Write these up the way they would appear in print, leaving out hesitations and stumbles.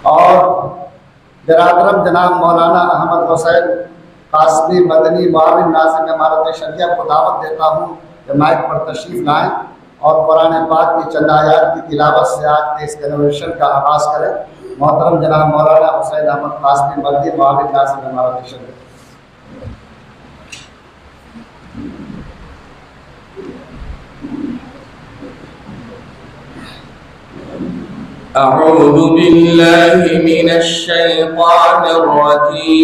और बिरादरम जनाब मौलाना अहमद हुसैन कासमी मदनी मुआविन नाज़िम इमारत शरिया को दावत देता हूँ कि माइक पर तशरीफ़ लाएँ और कुरान पाक की चंद आयात की तिलावत से आज के इस कन्वर्शन का आगाज़ करें। मोहतरम जनाब मौलाना हुसैन अहमद कासमी मदनी मुआविन नाज़िम इमारत शरिया। أعوذ بالله من الشيطان الرجيم.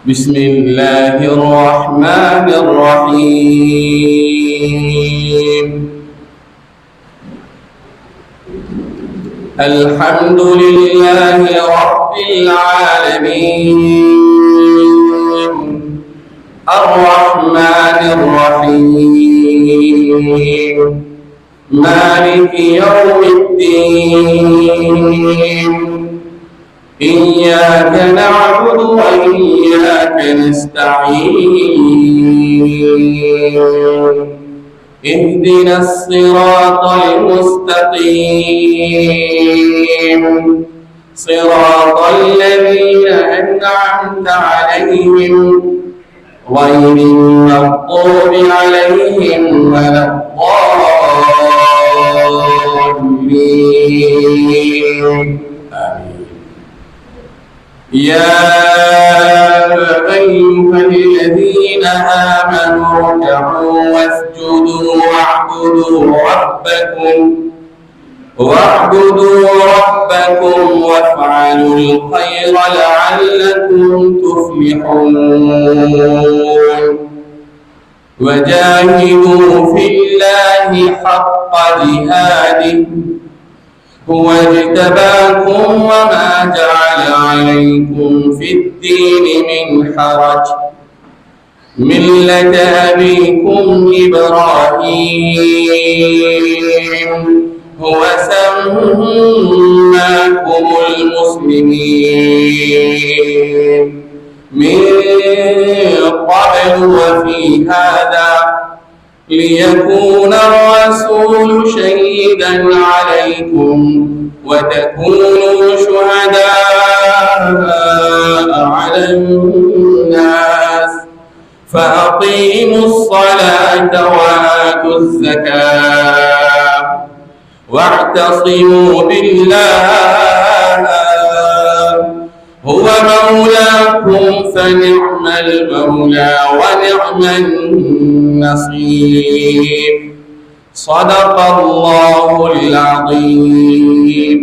بسم الله الرحمن الرحيم. الحمد لله رب العالمين الرحمن الرحيم مالك يوم الدين إياك نعبد وإياك نستعين اهدنا الصراط المستقيم صراط الذين أنعمت عليهم غير المغضوب عليهم ولا الضالين. آمين. يا أيها الذين آمنوا اركعوا واسجدوا واعبدوا ربكم وافعلوا الخير لعلكم تفلحون. وجاهدوا في الله حق جهاده هو اجتباكم وما جعل عليكم في الدين من حرج ملة أبيكم إبراهيم هو سماكم المسلمين من قبل وفي هذا ليكون الرسول شهيدا عليكم وتكونوا شهداء على الناس فأقيموا الصلاة وآتوا الزكاة واعتصموا بالله هو مولاكم فنعم المولى ونعم النصير. صدق الله العظيم.